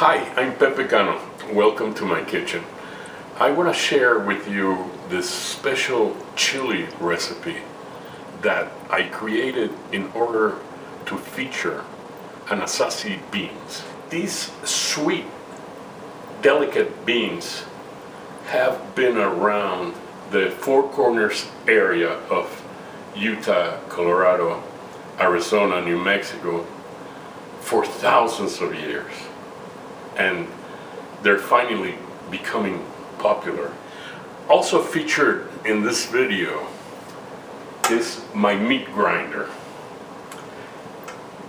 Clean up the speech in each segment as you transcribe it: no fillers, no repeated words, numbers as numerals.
Hi, I'm Pepe Cano. Welcome to my kitchen. I want to share with you this special chili recipe that I created in order to feature Anasazi beans. These sweet, delicate beans have been around the Four Corners area of Utah, Colorado, Arizona, New Mexico for thousands of years. And they're finally becoming popular. Also featured in this video is my meat grinder.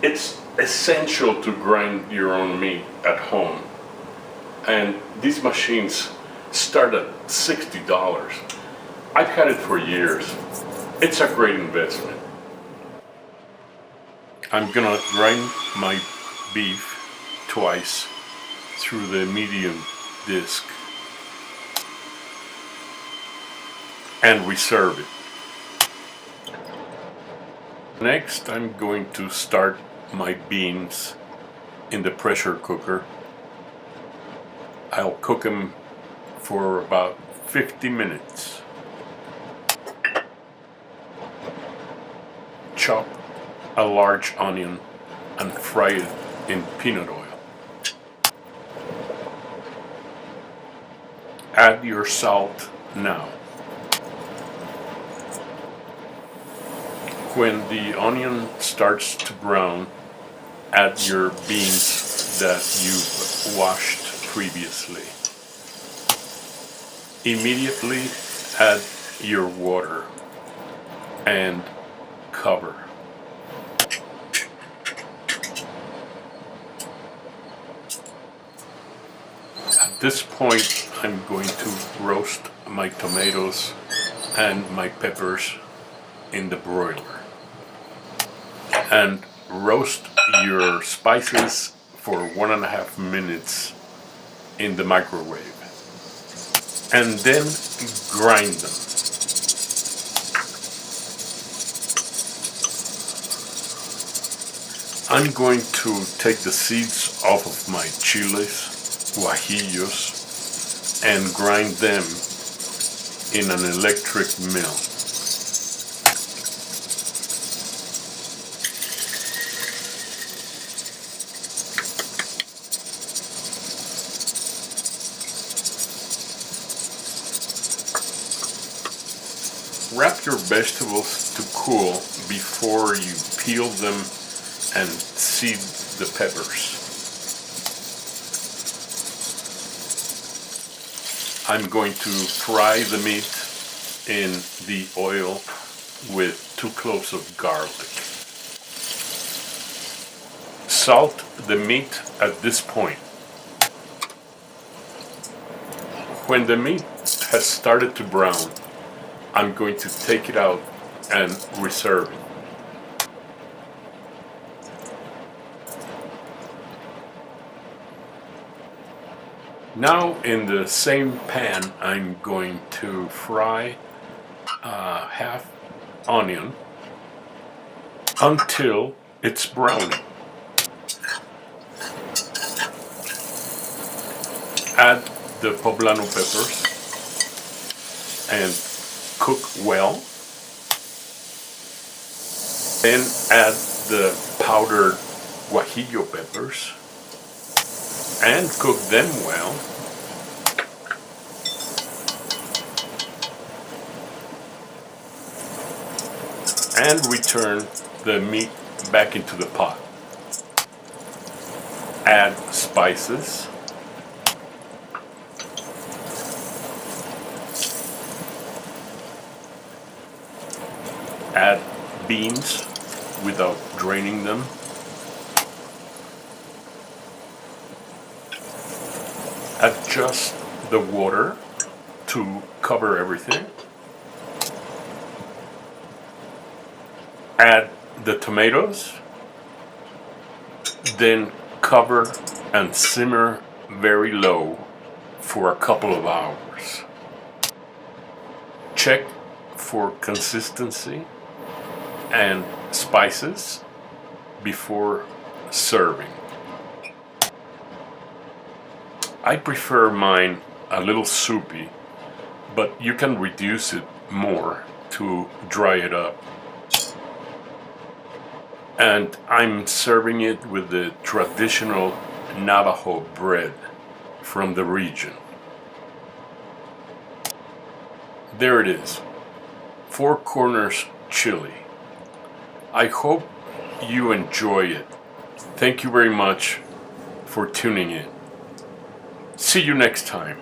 It's essential to grind your own meat at home. And these machines start at $60. I've had it for years. It's a great investment. I'm gonna grind my beef twice through the medium disc and reserve it. Next, I'm going to start my beans in the pressure cooker. I'll cook them for about 50 minutes. Chop a large onion and fry it in peanut oil. Add your salt now. When the onion starts to brown, add your beans that you've washed previously. Immediately add your water and cover. At this point, I'm going to roast my tomatoes and my peppers in the broiler. And roast your spices for 1.5 minutes in the microwave. And then grind them. I'm going to take the seeds off of my chiles, guajillos, and grind them in an electric mill. Wrap your vegetables to cool before you peel them and seed the peppers. I'm going to fry the meat in the oil with 2 cloves of garlic. Salt the meat at this point. When the meat has started to brown, I'm going to take it out and reserve it. Now in the same pan, I'm going to fry half onion until it's brown. Add the Poblano Peppers and cook well. Then add the powdered Guajillo Peppers and cook them well. And return the meat back into the pot. Add spices. Add beans without draining them. Adjust the water to cover everything. Add the tomatoes, then cover and simmer very low for a couple of hours. Check for consistency and spices before serving. I prefer mine a little soupy, but you can reduce it more to dry it up. And I'm serving it with the traditional Navajo bread from the region. There it is, Four Corners chili. I hope you enjoy it. Thank you very much for tuning in. See you next time.